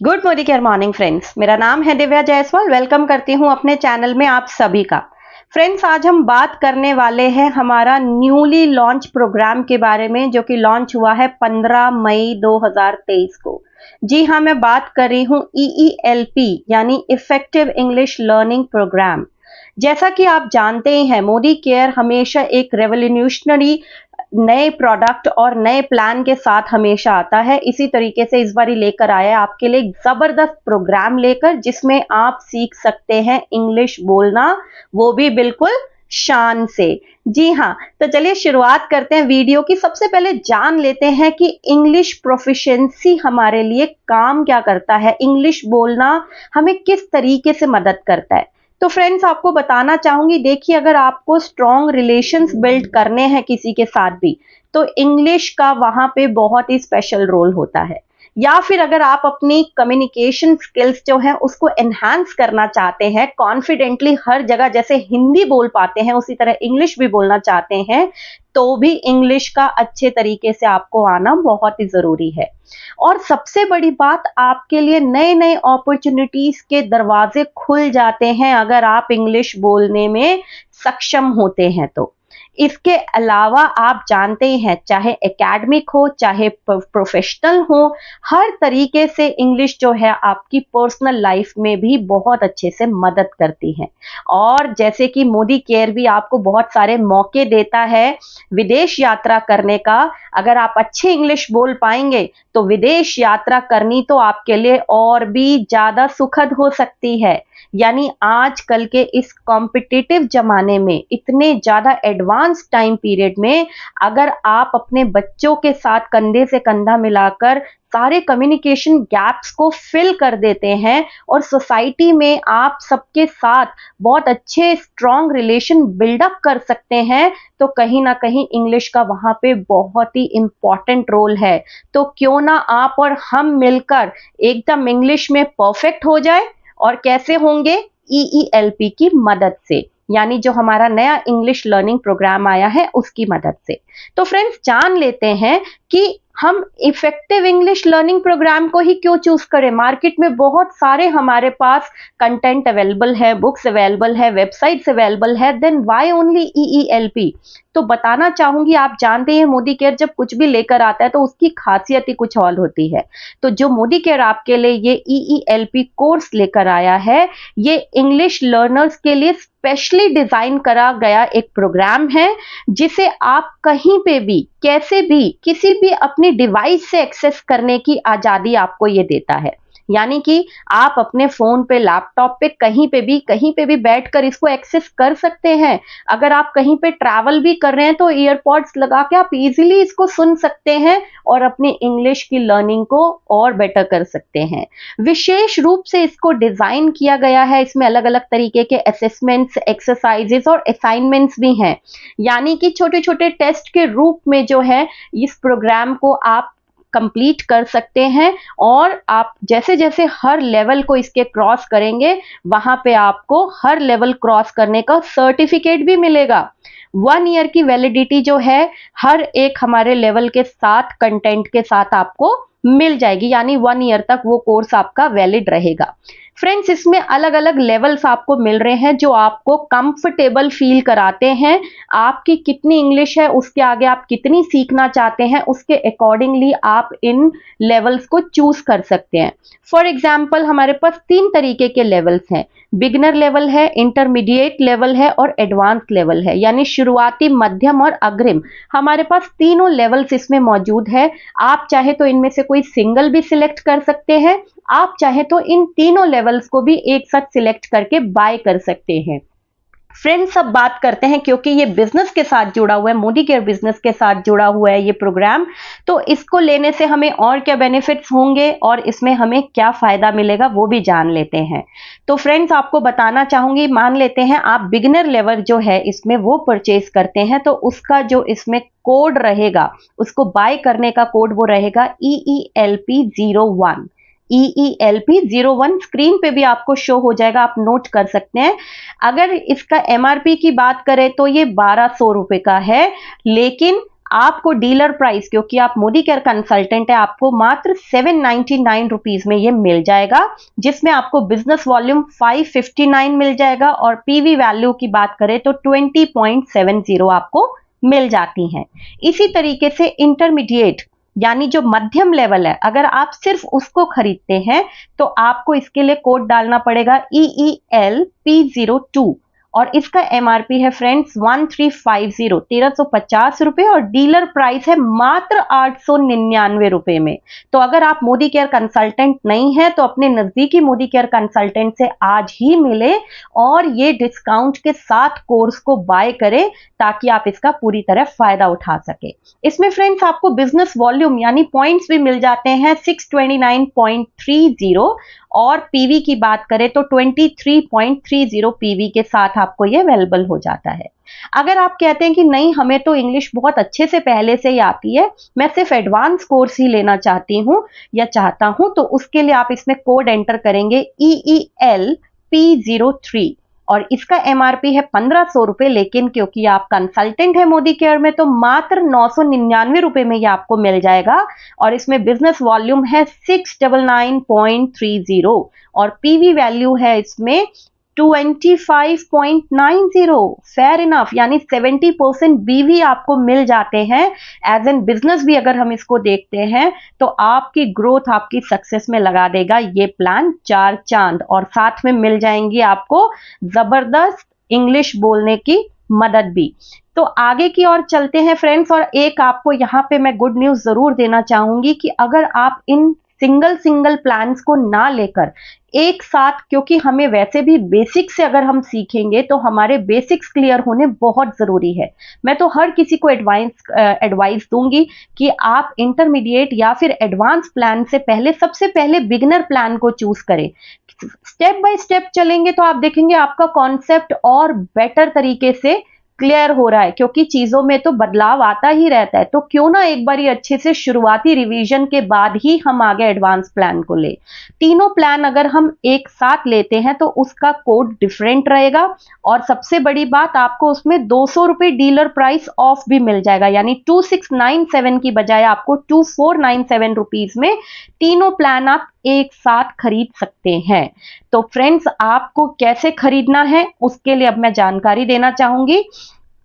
Good morning friends. मेरा नाम है दिव्या जायसवाल। वेलकम करती हूं अपने चैनल में आप सभी का। फ्रेंड्स, आज हम बात करने वाले हैं हमारा न्यूली लॉन्च प्रोग्राम के बारे में, जो कि लॉन्च हुआ है 15 मई 2023 को। जी हाँ, मैं बात कर रही हूँ EELP यानी इफेक्टिव इंग्लिश लर्निंग प्रोग्राम। जैसा कि आप जानते ही हैं, मोदी केयर हमेशा एक रेवोल्यूशनरी नए प्रोडक्ट और नए प्लान के साथ हमेशा आता है। इसी तरीके से इस बार लेकर आया है आपके लिए एक जबरदस्त प्रोग्राम लेकर, जिसमें आप सीख सकते हैं इंग्लिश बोलना, वो भी बिल्कुल शान से। जी हाँ, तो चलिए शुरुआत करते हैं वीडियो की। सबसे पहले जान लेते हैं कि इंग्लिश प्रोफिशिएंसी हमारे लिए काम क्या करता है, इंग्लिश बोलना हमें किस तरीके से मदद करता है। तो फ्रेंड्स, आपको बताना चाहूंगी, देखिए, अगर आपको स्ट्रॉन्ग रिलेशंस बिल्ड करने हैं किसी के साथ भी, तो इंग्लिश का वहां पे बहुत ही स्पेशल रोल होता है। या फिर अगर आप अपनी कम्युनिकेशन स्किल्स जो है उसको एनहांस करना चाहते हैं, कॉन्फिडेंटली हर जगह जैसे हिंदी बोल पाते हैं उसी तरह इंग्लिश भी बोलना चाहते हैं, तो भी इंग्लिश का अच्छे तरीके से आपको आना बहुत ही जरूरी है। और सबसे बड़ी बात, आपके लिए नए नए अपॉर्चुनिटीज के दरवाजे खुल जाते हैं अगर आप इंग्लिश बोलने में सक्षम होते हैं तो। इसके अलावा आप जानते ही हैं, चाहे एकेडमिक हो चाहे प्रोफेशनल हो, हर तरीके से इंग्लिश जो है आपकी पर्सनल लाइफ में भी बहुत अच्छे से मदद करती है। और जैसे कि मोदी केयर भी आपको बहुत सारे मौके देता है विदेश यात्रा करने का। अगर आप अच्छे इंग्लिश बोल पाएंगे तो विदेश यात्रा करनी तो आपके लिए और भी ज्यादा सुखद हो सकती है। यानी आजकल के इस कॉम्पिटिटिव जमाने में, इतने ज्यादा एडवांस टाइम पीरियड में, अगर आप अपने बच्चों के साथ कंधे से कंधा मिलाकर सारे कम्युनिकेशन गैप्स को फिल कर देते हैं और सोसाइटी में आप सबके साथ बहुत अच्छे स्ट्रॉन्ग रिलेशन बिल्डअप कर सकते हैं, तो कहीं ना कहीं इंग्लिश का वहां पे बहुत ही इंपॉर्टेंट रोल है। तो क्यों ना आप और हम मिलकर एकदम इंग्लिश में परफेक्ट हो जाए। और कैसे होंगे? EELP की मदद से, यानी जो हमारा नया इंग्लिश लर्निंग प्रोग्राम आया है उसकी मदद से। तो फ्रेंड्स, जान लेते हैं कि हम इफेक्टिव इंग्लिश लर्निंग प्रोग्राम को ही क्यों चूज करें। मार्केट में बहुत सारे हमारे पास कंटेंट अवेलेबल है, बुक्स अवेलेबल है, वेबसाइट्स अवेलेबल है, देन व्हाई ओनली EELP? तो बताना चाहूंगी, आप जानते हैं मोदी केयर जब कुछ भी लेकर आता है तो उसकी खासियत ही कुछ और होती है। तो जो मोदी केयर आपके लिए ये EELP कोर्स लेकर आया है, ये इंग्लिश लर्नर्स के लिए स्पेशली डिजाइन करा गया एक प्रोग्राम है, जिसे आप कहीं पे भी, कैसे भी, किसी भी अपनी डिवाइस से एक्सेस करने की आजादी आपको ये देता है। यानी कि आप अपने फोन पे, लैपटॉप पे, कहीं पे भी बैठकर इसको एक्सेस कर सकते हैं। अगर आप कहीं पे ट्रैवल भी कर रहे हैं तो ईयरपॉड्स लगा के आप इजीली इसको सुन सकते हैं और अपनी इंग्लिश की लर्निंग को और बेटर कर सकते हैं। विशेष रूप से इसको डिजाइन किया गया है, इसमें अलग अलग तरीके के असेसमेंट्स, एक्सरसाइजेस और असाइनमेंट्स भी हैं। यानी कि छोटे छोटे टेस्ट के रूप में जो है इस प्रोग्राम को आप कंप्लीट कर सकते हैं। और आप जैसे जैसे हर लेवल को इसके क्रॉस करेंगे, वहां पे आपको हर लेवल क्रॉस करने का सर्टिफिकेट भी मिलेगा। 1 ईयर की वैलिडिटी जो है हर एक हमारे लेवल के साथ, कंटेंट के साथ आपको मिल जाएगी, यानी 1 ईयर तक वो कोर्स आपका वैलिड रहेगा। फ्रेंड्स, इसमें अलग अलग लेवल्स आपको मिल रहे हैं जो आपको कंफर्टेबल फील कराते हैं। आपकी कितनी इंग्लिश है, उसके आगे आप कितनी सीखना चाहते हैं, उसके अकॉर्डिंगली आप इन लेवल्स को चूज कर सकते हैं। फॉर एग्जाम्पल, हमारे पास 3 तरीके के लेवल्स हैं। बिगिनर लेवल है, इंटरमीडिएट लेवल है और एडवांस लेवल है, यानी शुरुआती, मध्यम और अग्रिम। हमारे पास तीनों लेवल्स इसमें मौजूद है। आप चाहे तो इनमें से कोई सिंगल भी सिलेक्ट कर सकते हैं, आप चाहे तो इन तीनों लेवल्स को भी एक साथ सिलेक्ट करके बाय कर सकते हैं। फ्रेंड्स, अब बात करते हैं, क्योंकि ये बिजनेस के साथ जुड़ा हुआ है, मोदी केयर बिजनेस के साथ जुड़ा हुआ है ये प्रोग्राम, तो इसको लेने से हमें और क्या बेनिफिट्स होंगे और इसमें हमें क्या फायदा मिलेगा वो भी जान लेते हैं। तो फ्रेंड्स, आपको बताना चाहूंगी, मान लेते हैं आप बिगिनर लेवल जो है इसमें वो परचेज करते हैं, तो उसका जो इसमें कोड रहेगा, उसको बाय करने का कोड वो रहेगा EELP01। EELP01 स्क्रीन पे भी आपको शो हो जाएगा, आप नोट कर सकते हैं। अगर इसका MRP की बात करें तो ये 1200 रुपए का है, लेकिन आपको डीलर प्राइस, क्योंकि आप मोदी केयर कंसल्टेंट है, आपको मात्र 799 रुपीज में ये मिल जाएगा, जिसमें आपको बिजनेस वॉल्यूम 559 मिल जाएगा और पीवी वैल्यू की बात करें तो 20.70 आपको मिल जाती हैं। इसी तरीके से इंटरमीडिएट यानी जो मध्यम लेवल है, अगर आप सिर्फ उसको खरीदते हैं तो आपको इसके लिए कोड डालना पड़ेगा EELP02 और इसका MRP है फ्रेंड्स 1350 रुपए और डीलर प्राइस है मात्र 899 रुपए में। तो अगर आप मोदी केयर कंसल्टेंट नहीं है तो अपने नजदीकी मोदी केयर कंसल्टेंट से आज ही मिले और ये डिस्काउंट के साथ कोर्स को बाय करें ताकि आप इसका पूरी तरह फायदा उठा सके। इसमें फ्रेंड्स आपको बिजनेस वॉल्यूम यानी पॉइंट्स भी मिल जाते हैं 629.30 और पीवी की बात करें तो 23.30 पीवी के साथ आपको ये अवेलेबल हो जाता है। अगर आप कहते हैं कि नहीं हमें तो इंग्लिश बहुत अच्छे से पहले से ही आती है, मैं सिर्फ एडवांस कोर्स ही लेना चाहती हूं या चाहता हूं, तो उसके लिए आप इसमें कोड एंटर करेंगे EELP03 और इसका MRP है 1500 रुपए, लेकिन क्योंकि आप कंसल्टेंट है मोदी केयर में तो मात्र 999 रुपए में ये आपको मिल जाएगा और इसमें बिजनेस वॉल्यूम है 699.30 और पीवी वैल्यू है इसमें 25.90। फेयर इनफ, यानी 70% बीवी आपको मिल जाते हैं। एज एन बिजनेस भी अगर हम इसको देखते हैं तो आपकी ग्रोथ, आपकी सक्सेस में लगा देगा ये प्लान 4 चांद और साथ में मिल जाएंगी आपको जबरदस्त इंग्लिश बोलने की मदद भी। तो आगे की ओर चलते हैं फ्रेंड्स और एक आपको यहाँ पे मैं गुड न्यूज जरूर देना चाहूंगी कि अगर आप इन सिंगल प्लान्स को ना लेकर एक साथ, क्योंकि हमें वैसे भी बेसिक से अगर हम सीखेंगे तो हमारे बेसिक्स क्लियर होने बहुत जरूरी है। मैं तो हर किसी को एडवाइस दूंगी कि आप इंटरमीडिएट या फिर एडवांस प्लान से पहले सबसे पहले बिगिनर प्लान को चूज करें। स्टेप बाय स्टेप चलेंगे तो आप देखेंगे आपका कॉन्सेप्ट और बेटर तरीके से क्लियर हो रहा है, क्योंकि चीजों में तो बदलाव आता ही रहता है। तो क्यों ना एक बार अच्छे से शुरुआती रिवीजन के बाद ही हम आगे एडवांस प्लान को ले। तीनों प्लान अगर हम एक साथ लेते हैं तो उसका कोड डिफरेंट रहेगा और सबसे बड़ी बात आपको उसमें 200 रुपए डीलर प्राइस ऑफ भी मिल जाएगा, यानी 2697 की बजाय आपको 2497 रुपीज में तीनों प्लान आप एक साथ खरीद सकते हैं। तो फ्रेंड्स आपको कैसे खरीदना है उसके लिए अब मैं जानकारी देना चाहूंगी।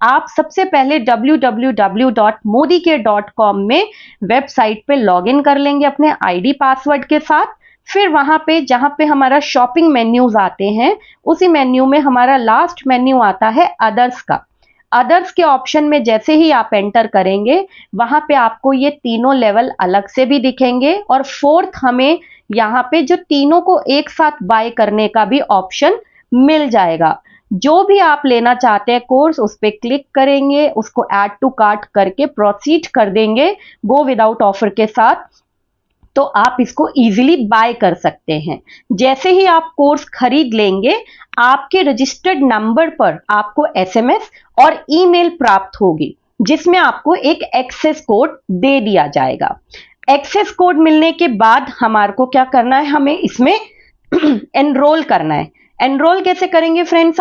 आप सबसे पहले www.modicare.com में वेबसाइट पे लॉगिन कर लेंगे अपने आईडी पासवर्ड के साथ। फिर वहां पे जहां पे हमारा शॉपिंग मेन्यूज आते हैं उसी मेन्यू में हमारा लास्ट मेन्यू आता है अदर्स का। अदर्स के ऑप्शन में जैसे ही आप एंटर करेंगे वहां पे आपको ये तीनों लेवल अलग से भी दिखेंगे और फोर्थ हमें यहाँ पे जो तीनों को एक साथ बाय करने का भी ऑप्शन मिल जाएगा। जो भी आप लेना चाहते हैं कोर्स उस पर क्लिक करेंगे, उसको ऐड टू कार्ट करके प्रोसीड कर देंगे गो विदाउट ऑफर के साथ, तो आप इसको इजीली बाय कर सकते हैं। जैसे ही आप कोर्स खरीद लेंगे आपके रजिस्टर्ड नंबर पर आपको SMS और ईमेल प्राप्त होगी जिसमें आपको एक एक्सेस कोड दे दिया जाएगा। एक्सेस कोड मिलने के बाद हमारे को क्या करना है, हमें इसमें एनरोल करना है। एनरोल कैसे करेंगे फ्रेंड्स?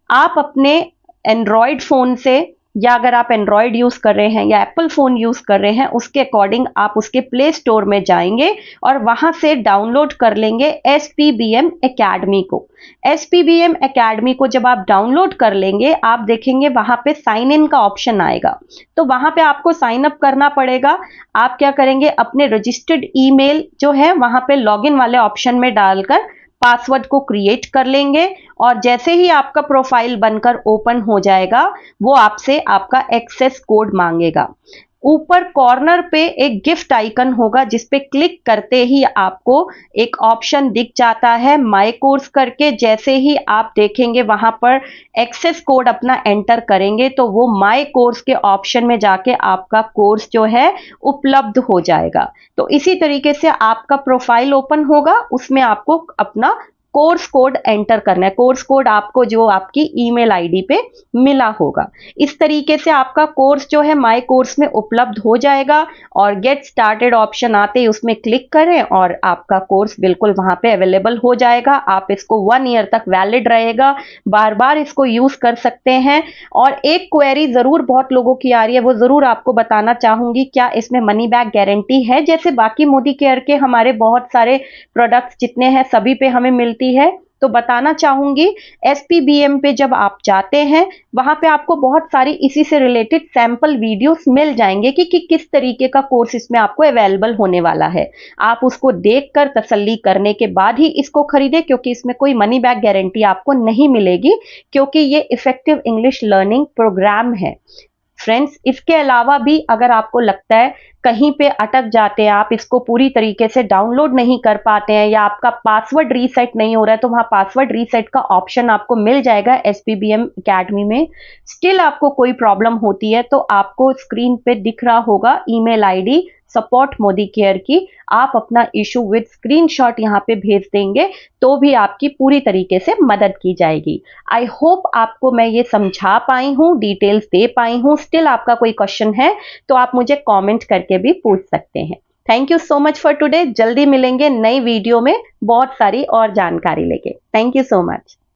आप अपने एंड्रॉयड फोन से, या अगर आप एंड्रॉयड यूज कर रहे हैं या एप्पल फोन यूज कर रहे हैं उसके अकॉर्डिंग आप उसके प्ले स्टोर में जाएंगे और वहां से डाउनलोड कर लेंगे SPBM एकेडमी को। SPBM एकेडमी को जब आप डाउनलोड कर लेंगे आप देखेंगे वहां पे साइन इन का ऑप्शन आएगा, तो वहां पे आपको साइन अप करना पड़ेगा। आप क्या करेंगे, अपने रजिस्टर्ड ईमेल जो है वहां पे लॉगिन वाले ऑप्शन में डालकर पासवर्ड को क्रिएट कर लेंगे और जैसे ही आपका प्रोफाइल बनकर ओपन हो जाएगा वो आपसे आपका एक्सेस कोड मांगेगा। ऊपर कॉर्नर पे एक गिफ्ट आइकन होगा जिस पे क्लिक करते ही आपको एक ऑप्शन दिख जाता है माय कोर्स करके। जैसे ही आप देखेंगे वहां पर एक्सेस कोड अपना एंटर करेंगे तो वो माय कोर्स के ऑप्शन में जाके आपका कोर्स जो है उपलब्ध हो जाएगा। तो इसी तरीके से आपका प्रोफाइल ओपन होगा, उसमें आपको अपना कोर्स कोड एंटर करना है। कोर्स कोड आपको जो आपकी ईमेल आईडी पे मिला होगा। इस तरीके से आपका कोर्स जो है माय कोर्स में उपलब्ध हो जाएगा और गेट स्टार्टेड ऑप्शन आते ही उसमें क्लिक करें और आपका कोर्स बिल्कुल वहां पे अवेलेबल हो जाएगा। आप इसको 1 ईयर तक वैलिड रहेगा, बार बार इसको यूज कर सकते हैं। और एक क्वेरी जरूर बहुत लोगों की आ रही है, वो जरूर आपको बताना चाहूंगी, क्या इसमें मनी बैक गारंटी है? जैसे बाकी मोदी केयर के हमारे बहुत सारे प्रोडक्ट्स जितने हैं सभी पे हमें मिलती है, तो बताना चाहूंगी SPBM पे जब आप जाते हैं वहां पे आपको बहुत सारी इसी से रिलेटेड सैंपल वीडियोस मिल जाएंगे कि किस तरीके का कोर्स इसमें आपको अवेलेबल होने वाला है। आप उसको देखकर तसल्ली करने के बाद ही इसको खरीदें, क्योंकि इसमें कोई मनी बैक गारंटी आपको नहीं मिलेगी, क्योंकि ये इफेक्टिव इंग्लिश लर्निंग प्रोग्राम है। फ्रेंड्स, इसके अलावा भी अगर आपको लगता है कहीं पे अटक जाते हैं, आप इसको पूरी तरीके से डाउनलोड नहीं कर पाते हैं या आपका पासवर्ड रीसेट नहीं हो रहा है, तो वहां पासवर्ड रीसेट का ऑप्शन आपको मिल जाएगा SPBM अकेडमी में। स्टिल आपको कोई प्रॉब्लम होती है तो आपको स्क्रीन पे दिख रहा होगा email ID support Modi care की, आप अपना इशू विद स्क्रीनशॉट यहाँ पे भेज देंगे तो भी आपकी पूरी तरीके से मदद की जाएगी। आई होप आपको मैं ये समझा पाई हूँ, डिटेल्स दे पाई हूँ। स्टिल आपका कोई क्वेश्चन है तो आप मुझे कमेंट करके भी पूछ सकते हैं। Thank you so much for today. जल्दी मिलेंगे नई वीडियो में बहुत सारी और जानकारी लेके। Thank you so much.